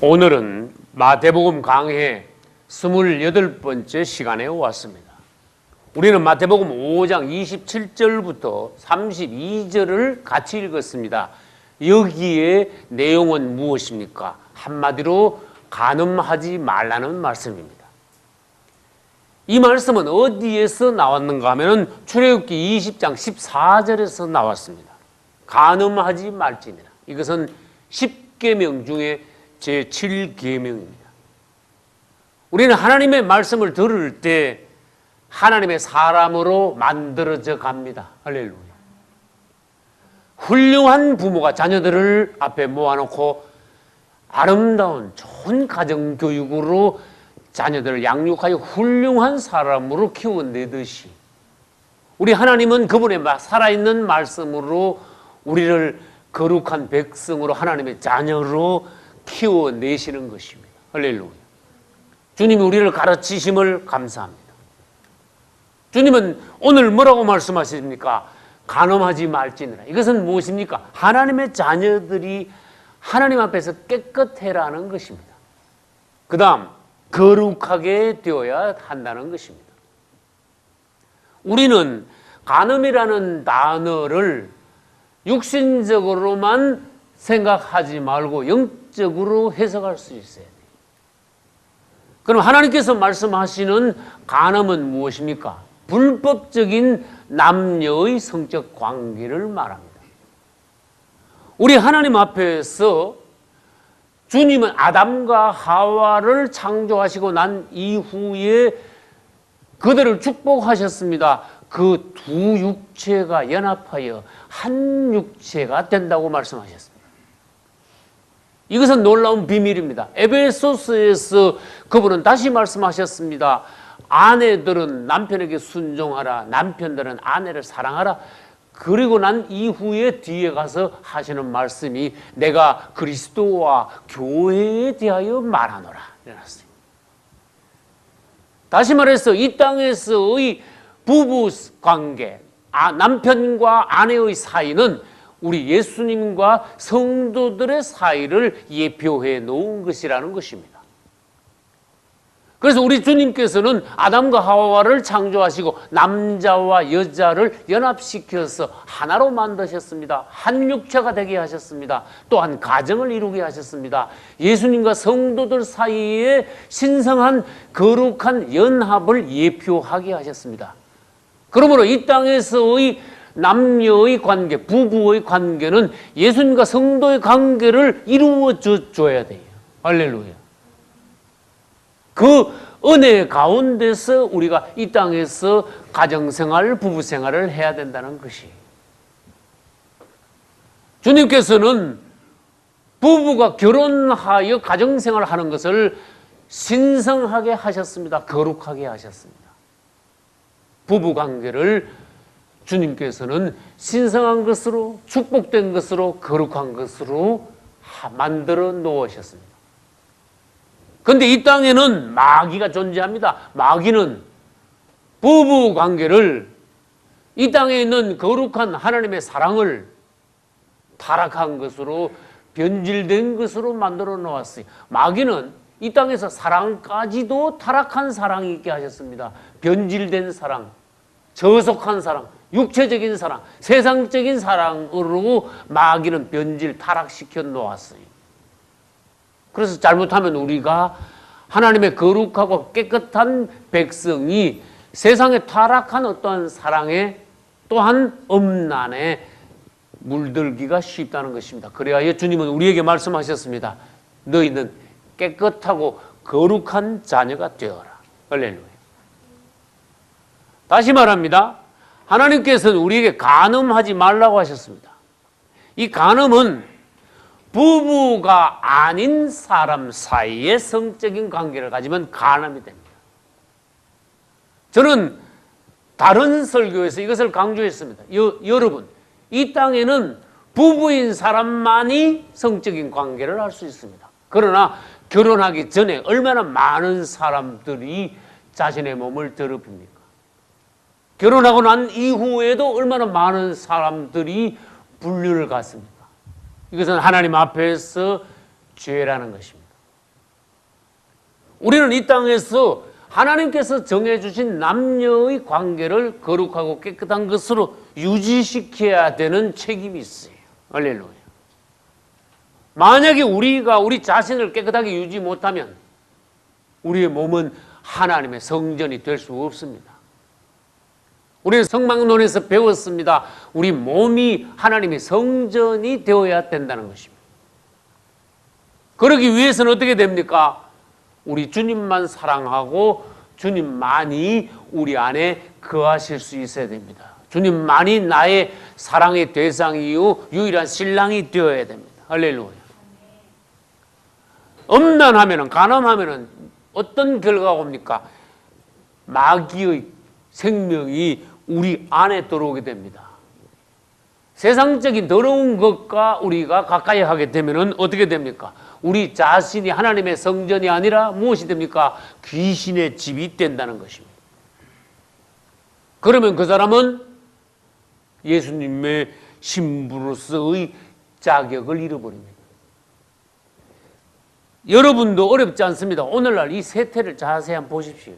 오늘은 마태복음 강해 28번째 시간에 왔습니다. 우리는 마태복음 5장 27절부터 32절을 같이 읽었습니다. 여기에 내용은 무엇입니까? 한마디로 간음하지 말라는 말씀입니다. 이 말씀은 어디에서 나왔는가 하면 출애굽기 20장 14절에서 나왔습니다. 간음하지 말지니라. 이것은 10계명 중에 제7계명입니다. 우리는 하나님의 말씀을 들을 때 하나님의 사람으로 만들어져 갑니다. 할렐루야. 훌륭한 부모가 자녀들을 앞에 모아놓고 아름다운 좋은 가정교육으로 자녀들을 양육하여 훌륭한 사람으로 키워내듯이 우리 하나님은 그분의 살아있는 말씀으로 우리를 거룩한 백성으로 하나님의 자녀로 키워내시는 것입니다. 할렐루야. 주님이 우리를 가르치심을 감사합니다. 주님은 오늘 뭐라고 말씀하십니까? 간음하지 말지니라. 이것은 무엇입니까? 하나님의 자녀들이 하나님 앞에서 깨끗해라는 것입니다. 그 다음 거룩하게 되어야 한다는 것입니다. 우리는 간음이라는 단어를 육신적으로만 생각하지 말고 영적으로 해석할 수 있어야 돼요. 그럼 하나님께서 말씀하시는 간음은 무엇입니까? 불법적인 남녀의 성적 관계를 말합니다. 우리 하나님 앞에서 주님은 아담과 하와를 창조하시고 난 이후에 그들을 축복하셨습니다. 그 두 육체가 연합하여 한 육체가 된다고 말씀하셨습니다. 이것은 놀라운 비밀입니다. 에베소서에서 그분은 다시 말씀하셨습니다. 아내들은 남편에게 순종하라. 남편들은 아내를 사랑하라. 그리고 난 이후에 뒤에 가서 하시는 말씀이 내가 그리스도와 교회에 대하여 말하노라. 이랬어요. 다시 말해서 이 땅에서의 부부 관계, 남편과 아내의 사이는 우리 예수님과 성도들의 사이를 예표해 놓은 것이라는 것입니다. 그래서 우리 주님께서는 아담과 하와를 창조하시고 남자와 여자를 연합시켜서 하나로 만드셨습니다. 한 육체가 되게 하셨습니다. 또한 가정을 이루게 하셨습니다. 예수님과 성도들 사이에 신성한 거룩한 연합을 예표하게 하셨습니다. 그러므로 이 땅에서의 남녀의 관계, 부부의 관계는 예수님과 성도의 관계를 이루어 줘야 돼요. 할렐루야. 그 은혜 가운데서 우리가 이 땅에서 가정생활, 부부생활을 해야 된다는 것이. 주님께서는 부부가 결혼하여 가정생활을 하는 것을 신성하게 하셨습니다. 거룩하게 하셨습니다. 부부관계를 주님께서는 신성한 것으로, 축복된 것으로, 거룩한 것으로 만들어 놓으셨습니다. 그런데 이 땅에는 마귀가 존재합니다. 마귀는 부부관계를, 이 땅에 있는 거룩한 하나님의 사랑을 타락한 것으로, 변질된 것으로 만들어 놓았어요. 마귀는 이 땅에서 사랑까지도 타락한 사랑이 있게 하셨습니다. 변질된 사랑, 저속한 사랑, 육체적인 사랑, 세상적인 사랑으로 마귀는 변질, 타락시켜 놓았어요. 그래서 잘못하면 우리가 하나님의 거룩하고 깨끗한 백성이 세상에 타락한 어떠한 사랑에 또한 음란에 물들기가 쉽다는 것입니다. 그래야 주님은 우리에게 말씀하셨습니다. 너희는 깨끗하고 거룩한 자녀가 되어라. 할렐루야. 다시 말합니다. 하나님께서는 우리에게 간음하지 말라고 하셨습니다. 이 간음은 부부가 아닌 사람 사이에 성적인 관계를 가지면 간음이 됩니다. 저는 다른 설교에서 이것을 강조했습니다. 여러분, 이 땅에는 부부인 사람만이 성적인 관계를 할 수 있습니다. 그러나 결혼하기 전에 얼마나 많은 사람들이 자신의 몸을 더럽힙니까? 결혼하고 난 이후에도 얼마나 많은 사람들이 분류를 갖습니까? 이것은 하나님 앞에서 죄라는 것입니다. 우리는 이 땅에서 하나님께서 정해주신 남녀의 관계를 거룩하고 깨끗한 것으로 유지시켜야 되는 책임이 있어요. 할렐루야. 만약에 우리가 우리 자신을 깨끗하게 유지 못하면 우리의 몸은 하나님의 성전이 될 수 없습니다. 우리는 성막론에서 배웠습니다. 우리 몸이 하나님의 성전이 되어야 된다는 것입니다. 그러기 위해서는 어떻게 됩니까? 우리 주님만 사랑하고 주님만이 우리 안에 거하실 수 있어야 됩니다. 주님만이 나의 사랑의 대상이요 유일한 신랑이 되어야 됩니다. 할렐루야. 음란하면은, 간음하면은 어떤 결과가 옵니까? 마귀의 생명이 우리 안에 들어오게 됩니다. 세상적인 더러운 것과 우리가 가까이 하게 되면은 어떻게 됩니까? 우리 자신이 하나님의 성전이 아니라 무엇이 됩니까? 귀신의 집이 된다는 것입니다. 그러면 그 사람은 예수님의 신부로서의 자격을 잃어버립니다. 여러분도 어렵지 않습니다. 오늘날 이 세태를 자세히 한번 보십시오.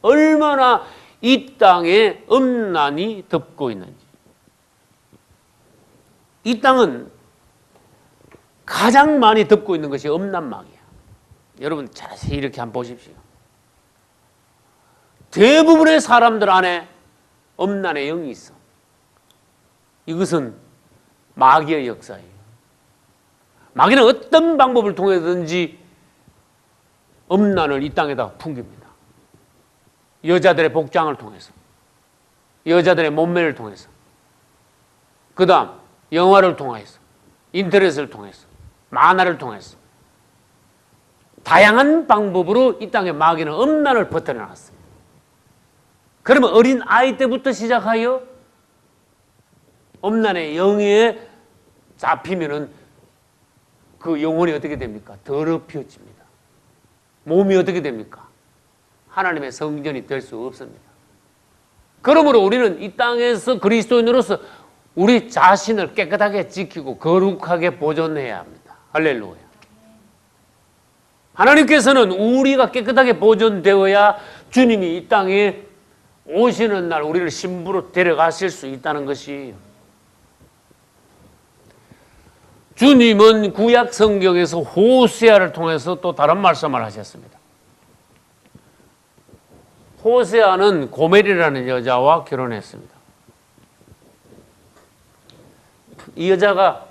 얼마나 이 땅에 음란이 덮고 있는지. 이 땅은 가장 많이 덮고 있는 것이 음란막이야. 여러분 자세히 이렇게 한번 보십시오. 대부분의 사람들 안에 음란의 영이 있어. 이것은 마귀의 역사예요. 마귀는 어떤 방법을 통해서든지 음란을 이 땅에다 풍깁니다. 여자들의 복장을 통해서, 여자들의 몸매를 통해서, 그 다음 영화를 통해서, 인터넷을 통해서, 만화를 통해서 다양한 방법으로 이 땅에 마귀는 음란을 퍼뜨려놨어요. 그러면 어린 아이 때부터 시작하여 음란의 영에 잡히면은 그 영혼이 어떻게 됩니까? 더럽혀집니다. 몸이 어떻게 됩니까? 하나님의 성전이 될 수 없습니다. 그러므로 우리는 이 땅에서 그리스도인으로서 우리 자신을 깨끗하게 지키고 거룩하게 보존해야 합니다. 할렐루야. 하나님께서는 우리가 깨끗하게 보존되어야 주님이 이 땅에 오시는 날 우리를 신부로 데려가실 수 있다는 것이에요. 주님은 구약 성경에서 호세아를 통해서 또 다른 말씀을 하셨습니다. 호세아는 고멜이라는 여자와 결혼했습니다. 이 여자가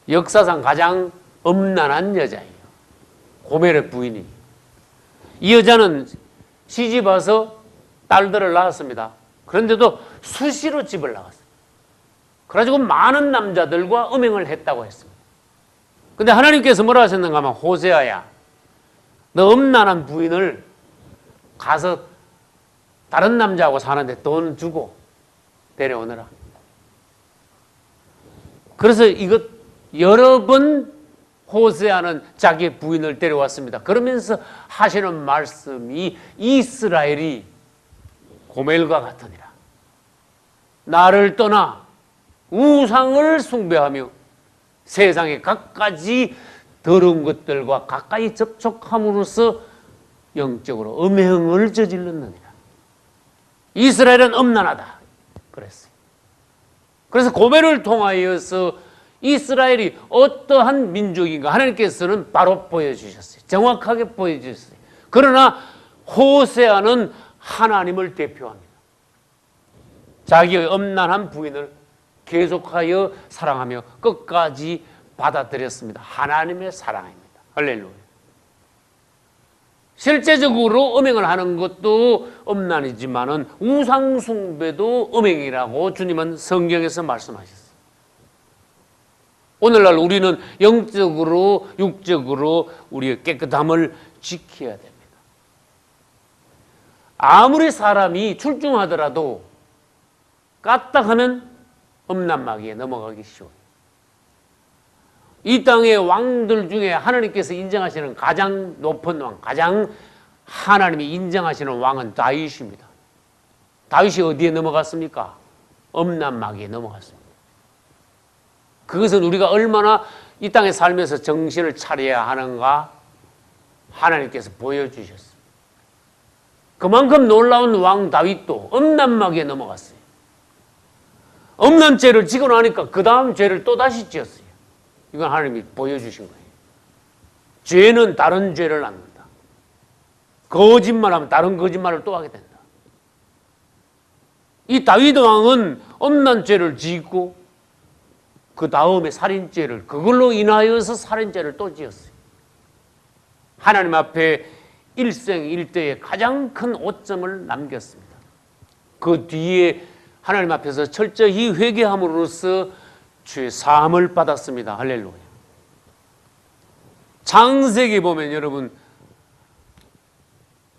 역사상 가장 음란한 여자예요. 고멜의 부인이. 이 여자는 시집 와서 딸들을 낳았습니다. 그런데도 수시로 집을 나갔어요. 그래가지고 많은 남자들과 음행을 했다고 했습니다. 근데 하나님께서 뭐라 하셨는가 하면 호세아야, 너 음란한 부인을 가서 다른 남자하고 사는데 돈 주고 데려오너라. 그래서 이것 여러 번 호세아는 자기 부인을 데려왔습니다. 그러면서 하시는 말씀이 이스라엘이 고멜과 같으니라. 나를 떠나 우상을 숭배하며 세상의 갖가지 더러운 것들과 가까이 접촉함으로써 영적으로 음행을 저질렀느니라. 이스라엘은 음란하다 그랬어요. 그래서 고멜을 통하여서 이스라엘이 어떠한 민족인가 하나님께서는 바로 보여주셨어요. 정확하게 보여주셨어요. 그러나 호세아는 하나님을 대표합니다. 자기의 음란한 부인을 계속하여 사랑하며 끝까지 받아들였습니다. 하나님의 사랑입니다. 할렐루야. 실제적으로 음행을 하는 것도 음란이지만은 우상 숭배도 음행이라고 주님은 성경에서 말씀하셨어요. 오늘날 우리는 영적으로 육적으로 우리의 깨끗함을 지켜야 됩니다. 아무리 사람이 출중하더라도 까딱하면 음란마귀에 넘어가기 쉬워요. 이 땅의 왕들 중에 하나님께서 인정하시는 가장 높은 왕, 가장 하나님이 인정하시는 왕은 다윗입니다. 다윗이 어디에 넘어갔습니까? 음란마귀에 넘어갔습니다. 그것은 우리가 얼마나 이 땅에 살면서 정신을 차려야 하는가 하나님께서 보여주셨습니다. 그만큼 놀라운 왕 다윗도 음란마귀에 넘어갔어요. 음란죄를 지고 나니까 그 다음 죄를 또다시 지었어요. 이건 하나님이 보여주신 거예요. 죄는 다른 죄를 낳는다. 거짓말하면 다른 거짓말을 또 하게 된다. 이 다윗 왕은 음란죄를 짓고 그 다음에 살인죄를, 그걸로 인하여서 살인죄를 또 지었어요. 하나님 앞에 일생일대에 가장 큰 오점을 남겼습니다. 그 뒤에 하나님 앞에서 철저히 회개함으로써 죄 사함을 받았습니다. 할렐루야. 창세기 보면 여러분,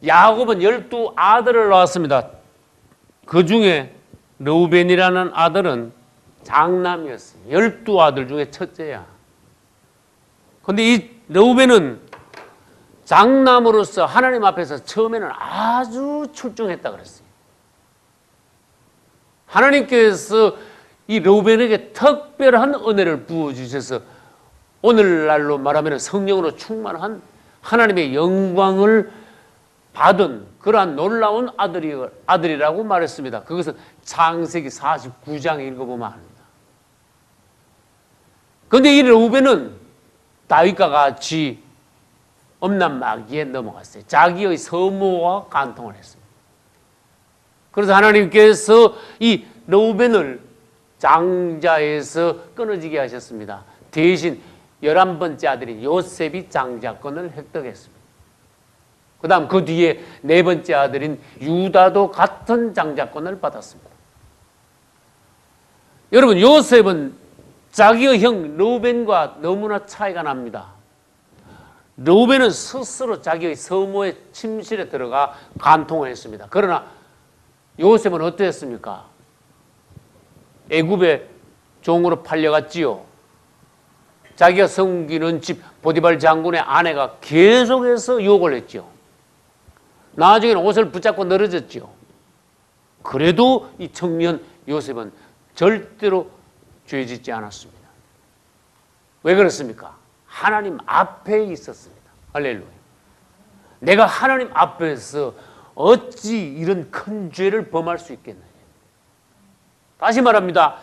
야곱은 12아들을 낳았습니다. 그 중에 르우벤이라는 아들은 장남이었어요. 12아들 중에 첫째야. 그런데 이 르우벤은 장남으로서 하나님 앞에서 처음에는 아주 출중했다 그랬어요. 하나님께서 이 르우벤에게 특별한 은혜를 부어주셔서 오늘날로 말하면 성령으로 충만한 하나님의 영광을 받은 그러한 놀라운 아들이라고 말했습니다. 그것은 창세기 49장 읽어보면 압니다. 그런데 이 르우벤은 다윗과 같이 음란마귀에 넘어갔어요. 자기의 서모와 간통을 했습니다. 그래서 하나님께서 이 르우벤을 장자에서 끊어지게 하셨습니다. 대신 11번째 아들인 요셉이 장자권을 획득했습니다. 그 다음 그 뒤에 4번째 아들인 유다도 같은 장자권을 받았습니다. 여러분, 요셉은 자기의 형 르우벤과 너무나 차이가 납니다. 르우벤은 스스로 자기의 서모의 침실에 들어가 간통을 했습니다. 그러나 요셉은 어떠했습니까? 애굽의 종으로 팔려갔지요. 자기가 섬기는 집 보디발 장군의 아내가 계속해서 유혹을 했죠. 나중에는 옷을 붙잡고 늘어졌죠. 그래도 이 청년 요셉은 절대로 죄짓지 않았습니다. 왜 그렇습니까? 하나님 앞에 있었습니다. 할렐루야. 내가 하나님 앞에서 어찌 이런 큰 죄를 범할 수 있겠느냐. 다시 말합니다.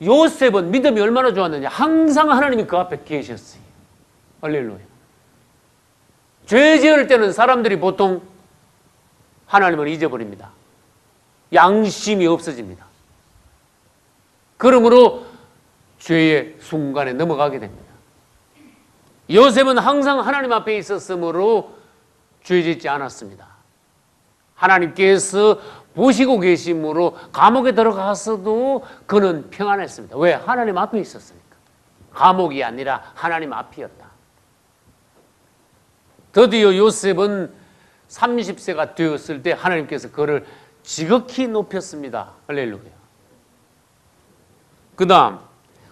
요셉은 믿음이 얼마나 좋았느냐. 항상 하나님이 그 앞에 계셨어요. 할렐루야. 죄 지을 때는 사람들이 보통 하나님을 잊어버립니다. 양심이 없어집니다. 그러므로 죄의 순간에 넘어가게 됩니다. 요셉은 항상 하나님 앞에 있었으므로 죄 짓지 않았습니다. 하나님께서 보시고 계심으로 감옥에 들어가서도 그는 평안했습니다. 왜? 하나님 앞에 있었으니까. 감옥이 아니라 하나님 앞이었다. 드디어 요셉은 30세가 되었을 때 하나님께서 그를 지극히 높였습니다. 할렐루야. 그 다음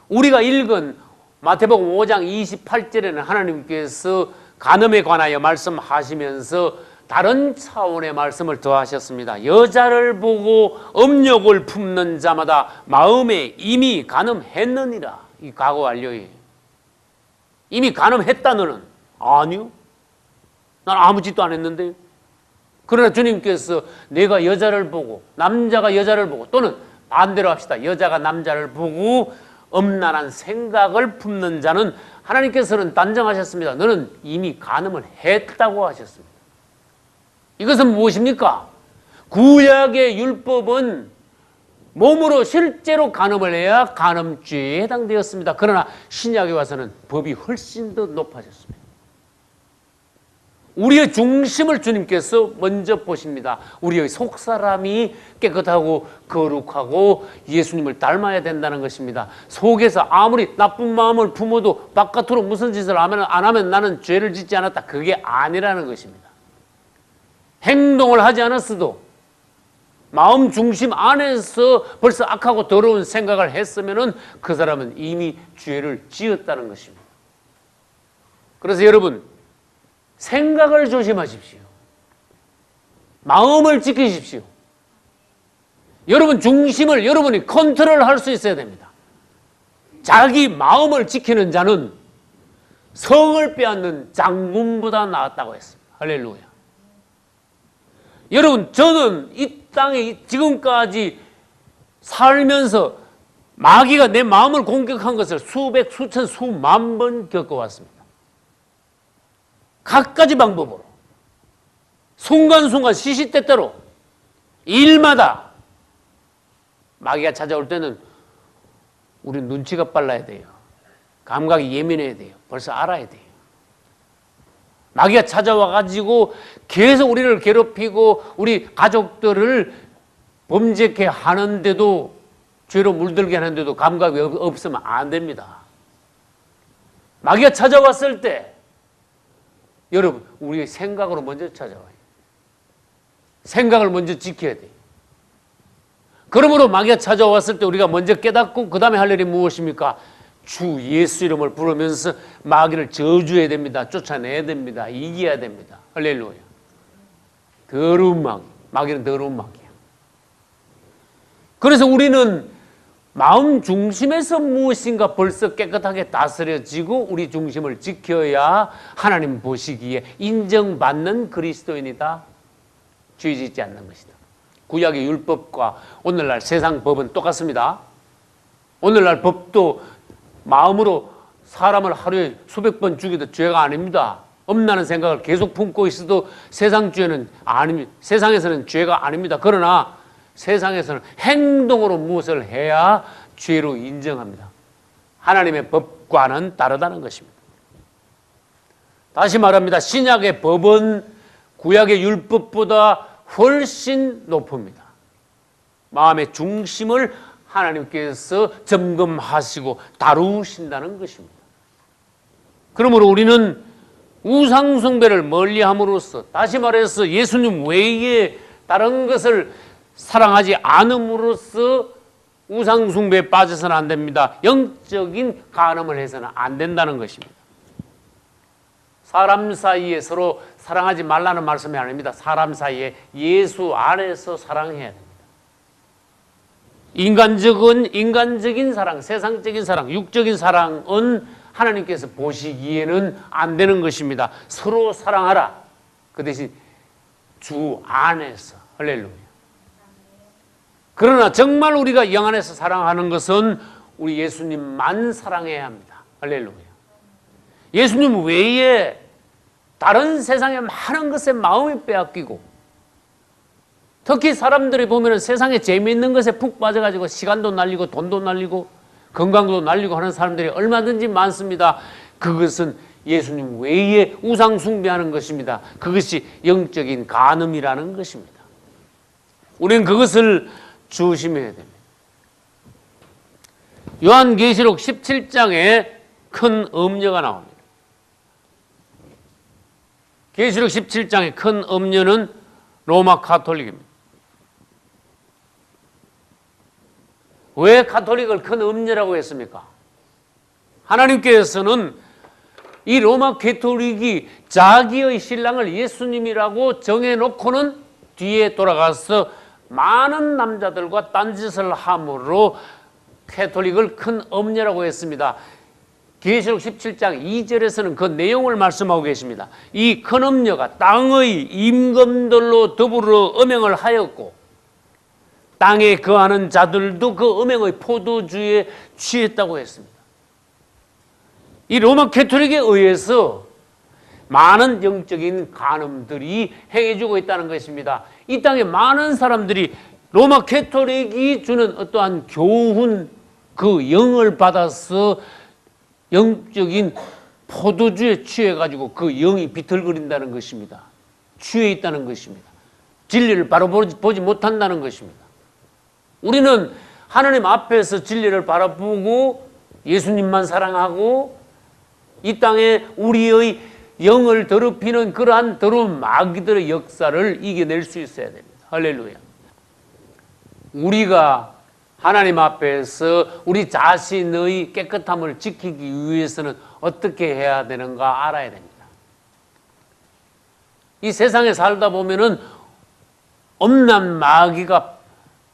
우리가 읽은 마태복음 5장 28절에는 하나님께서 간음에 관하여 말씀하시면서 다른 차원의 말씀을 더하셨습니다. 여자를 보고 음욕을 품는 자마다 마음에 이미 간음했느니라. 이 과거 완료예요. 이미 간음했다 너는? 아니요. 난 아무 짓도 안 했는데요. 그러나 주님께서 내가 여자를 보고 남자가 여자를 보고 또는 반대로 합시다. 여자가 남자를 보고 음란한 생각을 품는 자는 하나님께서는 단정하셨습니다. 너는 이미 간음을 했다고 하셨습니다. 이것은 무엇입니까? 구약의 율법은 몸으로 실제로 간음을 해야 간음죄에 해당되었습니다. 그러나 신약에 와서는 법이 훨씬 더 높아졌습니다. 우리의 중심을 주님께서 먼저 보십니다. 우리의 속사람이 깨끗하고 거룩하고 예수님을 닮아야 된다는 것입니다. 속에서 아무리 나쁜 마음을 품어도 바깥으로 무슨 짓을 안 하면 나는 죄를 짓지 않았다. 그게 아니라는 것입니다. 행동을 하지 않았어도 마음 중심 안에서 벌써 악하고 더러운 생각을 했으면 그 사람은 이미 죄를 지었다는 것입니다. 그래서 여러분, 생각을 조심하십시오. 마음을 지키십시오. 여러분 중심을 여러분이 컨트롤할 수 있어야 됩니다. 자기 마음을 지키는 자는 성을 빼앗는 장군보다 나았다고 했습니다. 할렐루야. 여러분, 저는 이 땅에 지금까지 살면서 마귀가 내 마음을 공격한 것을 수백, 수천, 수만 번 겪어왔습니다. 각가지 방법으로, 순간순간 시시때때로, 일마다 마귀가 찾아올 때는 우리 눈치가 빨라야 돼요. 감각이 예민해야 돼요. 벌써 알아야 돼요. 마귀가 찾아와가지고 계속 우리를 괴롭히고 우리 가족들을 범죄케 하는데도, 죄로 물들게 하는데도 감각이 없으면 안 됩니다. 마귀가 찾아왔을 때 여러분, 우리의 생각으로 먼저 찾아와요. 생각을 먼저 지켜야 돼요. 그러므로 마귀가 찾아왔을 때 우리가 먼저 깨닫고 그 다음에 할 일이 무엇입니까? 주 예수 이름을 부르면서 마귀를 저주해야 됩니다. 쫓아내야 됩니다. 이겨야 됩니다. 할렐루야. 더러운 마귀. 마귀는 더러운 마귀야. 그래서 우리는 마음 중심에서 무엇인가 벌써 깨끗하게 다스려지고 우리 중심을 지켜야 하나님 보시기에 인정받는 그리스도인이다. 죄 짓지 않는 것이다. 구약의 율법과 오늘날 세상 법은 똑같습니다. 오늘날 법도 마음으로 사람을 하루에 수백 번 죽여도 죄가 아닙니다. 엄나는 생각을 계속 품고 있어도 세상 죄는 아닙니다. 세상에서는 죄가 아닙니다. 그러나 세상에서는 행동으로 무엇을 해야 죄로 인정합니다. 하나님의 법과는 다르다는 것입니다. 다시 말합니다. 신약의 법은 구약의 율법보다 훨씬 높습니다. 마음의 중심을 하나님께서 점검하시고 다루신다는 것입니다. 그러므로 우리는 우상숭배를 멀리함으로써, 다시 말해서 예수님 외에 다른 것을 사랑하지 않음으로써 우상숭배에 빠져서는 안 됩니다. 영적인 간음을 해서는 안 된다는 것입니다. 사람 사이에 서로 사랑하지 말라는 말씀이 아닙니다. 사람 사이에 예수 안에서 사랑해야 됩니다. 인간적인 사랑, 세상적인 사랑, 육적인 사랑은 하나님께서 보시기에는 안 되는 것입니다. 서로 사랑하라. 그 대신 주 안에서. 할렐루야. 그러나 정말 우리가 영 안에서 사랑하는 것은 우리 예수님만 사랑해야 합니다. 할렐루야. 예수님 외에 다른 세상의 많은 것에 마음이 빼앗기고, 특히 사람들이 보면 세상에 재미있는 것에 푹 빠져가지고 시간도 날리고 돈도 날리고 건강도 날리고 하는 사람들이 얼마든지 많습니다. 그것은 예수님 외에 우상 숭배하는 것입니다. 그것이 영적인 간음이라는 것입니다. 우리는 그것을 조심해야 됩니다. 요한계시록 17장에 큰 음녀가 나옵니다. 계시록 17장의 큰 음녀는 로마 가톨릭입니다. 왜 가톨릭을 큰 음녀라고 했습니까? 하나님께서는 이 로마 가톨릭이 자기의 신랑을 예수님이라고 정해놓고는 뒤에 돌아가서 많은 남자들과 딴짓을 함으로 가톨릭을 큰 음녀라고 했습니다. 계시록 17장 2절에서는 그 내용을 말씀하고 계십니다. 이 큰 음녀가 땅의 임금들로 더불어 음행을 하였고 땅에 거하는 자들도 그 음행의 포도주에 취했다고 했습니다. 이 로마 가톨릭에 의해서 많은 영적인 간음들이 행해지고 있다는 것입니다. 이 땅에 많은 사람들이 로마 가톨릭이 주는 어떠한 교훈, 그 영을 받아서 영적인 포도주에 취해가지고 그 영이 비틀거린다는 것입니다. 취해 있다는 것입니다. 진리를 바로 보지 못한다는 것입니다. 우리는 하나님 앞에서 진리를 바라보고 예수님만 사랑하고 이 땅에 우리의 영을 더럽히는 그러한 더러운 마귀들의 역사를 이겨낼 수 있어야 됩니다. 할렐루야. 우리가 하나님 앞에서 우리 자신의 깨끗함을 지키기 위해서는 어떻게 해야 되는가 알아야 됩니다. 이 세상에 살다 보면은 엄난 마귀가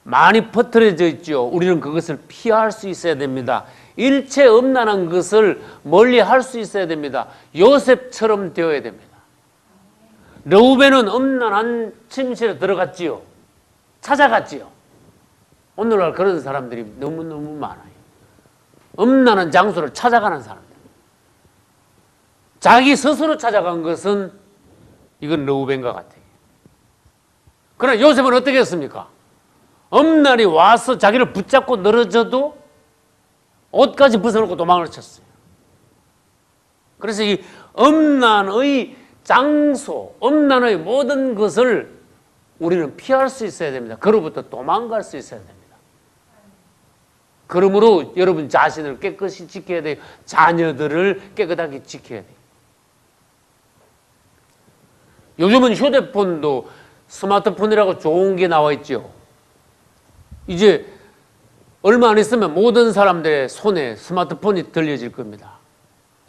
많이 퍼뜨려져 있죠. 우리는 그것을 피할 수 있어야 됩니다. 일체 음란한 것을 멀리 할 수 있어야 됩니다. 요셉처럼 되어야 됩니다. 르우벤은 음란한 침실에 들어갔지요. 찾아갔지요. 오늘날 그런 사람들이 너무너무 많아요. 음란한 장소를 찾아가는 사람들. 자기 스스로 찾아간 것은 이건 르우벤과 같아요. 그러나 요셉은 어떻게 했습니까? 음란이 와서 자기를 붙잡고 늘어져도 옷까지 벗어놓고 도망을 쳤어요. 그래서 이 음란의 장소, 음란의 모든 것을 우리는 피할 수 있어야 됩니다. 그로부터 도망갈 수 있어야 됩니다. 그러므로 여러분 자신을 깨끗이 지켜야 돼요. 자녀들을 깨끗하게 지켜야 돼요. 요즘은 휴대폰도 스마트폰이라고 좋은 게 나와 있죠. 이제 얼마 안 있으면 모든 사람들의 손에 스마트폰이 들려질 겁니다.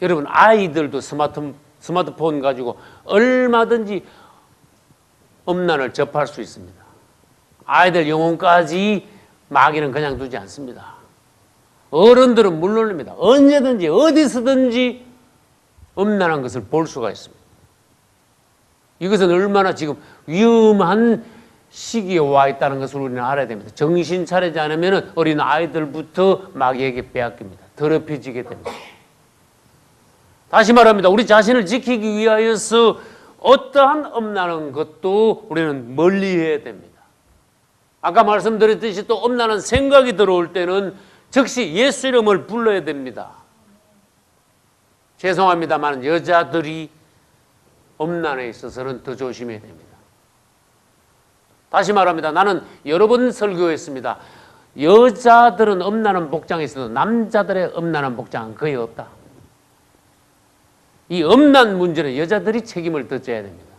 여러분 아이들도 스마트폰 가지고 얼마든지 음란을 접할 수 있습니다. 아이들 영혼까지 마귀는 그냥 두지 않습니다. 어른들은 물론입니다. 언제든지 어디서든지 음란한 것을 볼 수가 있습니다. 이것은 얼마나 지금 위험한 시기에 와 있다는 것을 우리는 알아야 됩니다. 정신 차리지 않으면 어린 아이들부터 마귀에게 빼앗깁니다. 더럽혀지게 됩니다. 다시 말합니다. 우리 자신을 지키기 위하여서 어떠한 음란한 것도 우리는 멀리해야 됩니다. 아까 말씀드렸듯이 또 음란한 생각이 들어올 때는 즉시 예수 이름을 불러야 됩니다. 죄송합니다만 여자들이 음란에 있어서는 더 조심해야 됩니다. 다시 말합니다. 나는 여러 번 설교했습니다. 여자들은 음란한 복장이 있어도 남자들의 음란한 복장은 거의 없다. 이 음란 문제는 여자들이 책임을 더 져야 됩니다.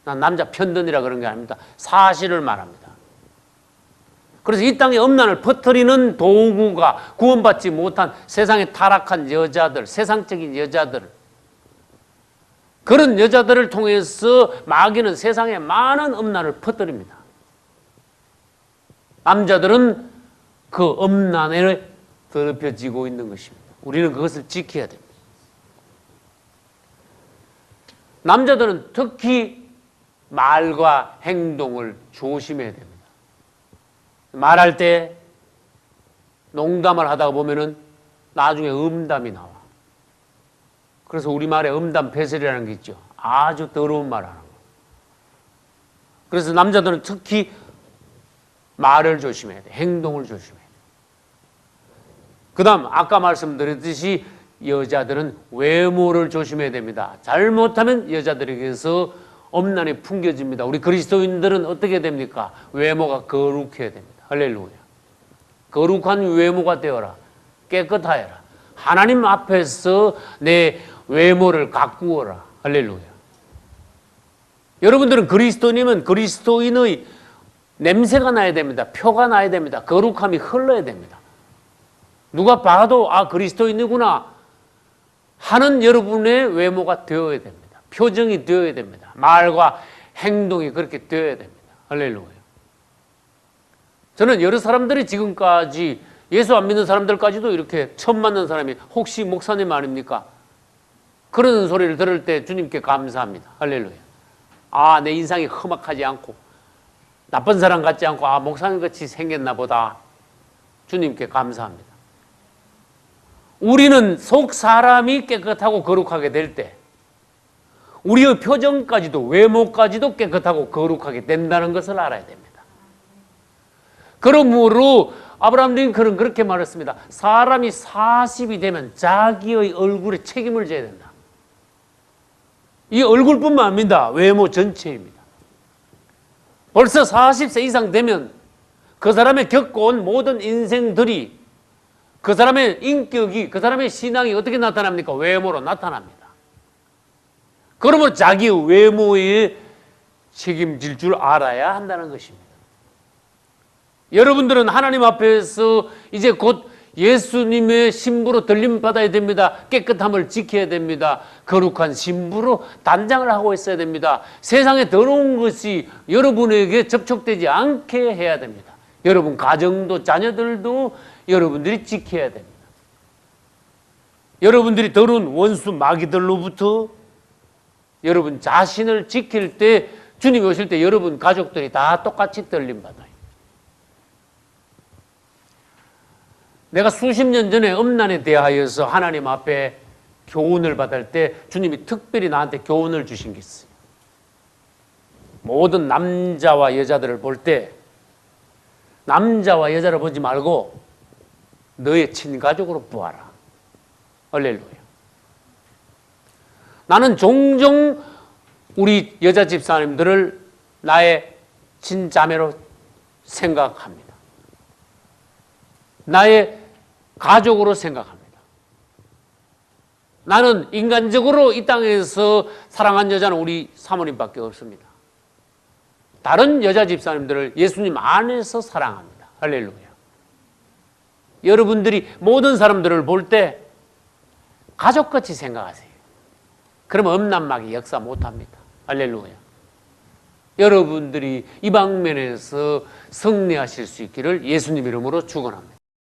난 남자 편견이라 그런 게 아닙니다. 사실을 말합니다. 그래서 이 땅에 음란을 퍼뜨리는 도구가 구원받지 못한 세상에 타락한 여자들, 세상적인 여자들, 그런 여자들을 통해서 마귀는 세상에 많은 음란을 퍼뜨립니다. 남자들은 그 음란에 더럽혀지고 있는 것입니다. 우리는 그것을 지켜야 됩니다. 남자들은 특히 말과 행동을 조심해야 됩니다. 말할 때 농담을 하다가 보면은 나중에 음담이 나와. 그래서 우리말에 음담패설이라는 게 있죠. 아주 더러운 말 하는 거. 그래서 남자들은 특히 말을 조심해야 돼. 행동을 조심해야 돼. 그 다음 아까 말씀드렸듯이 여자들은 외모를 조심해야 됩니다. 잘못하면 여자들에게서 음란이 풍겨집니다. 우리 그리스도인들은 어떻게 됩니까? 외모가 거룩해야 됩니다. 할렐루야. 거룩한 외모가 되어라. 깨끗하여라. 하나님 앞에서 내 외모를 가꾸어라. 할렐루야. 여러분들은 그리스도인이면 그리스도인의 냄새가 나야 됩니다. 표가 나야 됩니다. 거룩함이 흘러야 됩니다. 누가 봐도 아 그리스도인이구나 하는 여러분의 외모가 되어야 됩니다. 표정이 되어야 됩니다. 말과 행동이 그렇게 되어야 됩니다. 할렐루야. 저는 여러 사람들이 지금까지 예수 안 믿는 사람들까지도 이렇게 처음 만난 사람이 혹시 목사님 아닙니까? 그런 소리를 들을 때 주님께 감사합니다. 할렐루야. 아, 내 인상이 험악하지 않고 나쁜 사람 같지 않고 아, 목사님 같이 생겼나 보다. 주님께 감사합니다. 우리는 속 사람이 깨끗하고 거룩하게 될 때 우리의 표정까지도 외모까지도 깨끗하고 거룩하게 된다는 것을 알아야 됩니다. 그러므로 아브라함 링컨은 그렇게 말했습니다. 사람이 40이 되면 자기의 얼굴에 책임을 져야 된다. 이 얼굴뿐만 아닙니다. 외모 전체입니다. 벌써 40세 이상 되면 그 사람의 겪어온 모든 인생들이 그 사람의 인격이, 그 사람의 신앙이 어떻게 나타납니까? 외모로 나타납니다. 그러므로 자기의 외모에 책임질 줄 알아야 한다는 것입니다. 여러분들은 하나님 앞에서 이제 곧 예수님의 신부로 들림받아야 됩니다. 깨끗함을 지켜야 됩니다. 거룩한 신부로 단장을 하고 있어야 됩니다. 세상에 더러운 것이 여러분에게 접촉되지 않게 해야 됩니다. 여러분 가정도 자녀들도 여러분들이 지켜야 됩니다. 여러분들이 더러운 원수 마귀들로부터 여러분 자신을 지킬 때 주님이 오실 때 여러분 가족들이 다 똑같이 떨림받아요. 내가 수십 년 전에 음란에 대하여서 하나님 앞에 교훈을 받을 때 주님이 특별히 나한테 교훈을 주신 게 있어요. 모든 남자와 여자들을 볼 때 남자와 여자를 보지 말고 너의 친가족으로 보아라. 할렐루야. 나는 종종 우리 여자 집사님들을 나의 친자매로 생각합니다. 나의 가족으로 생각합니다. 나는 인간적으로 이 땅에서 사랑한 여자는 우리 사모님밖에 없습니다. 다른 여자 집사님들을 예수님 안에서 사랑합니다. 할렐루야. 여러분들이 모든 사람들을 볼 때 가족같이 생각하세요. 그러면 음란마귀 역사 못합니다. 할렐루야. 여러분들이 이 방면에서 승리하실 수 있기를 예수님 이름으로 축원합니다.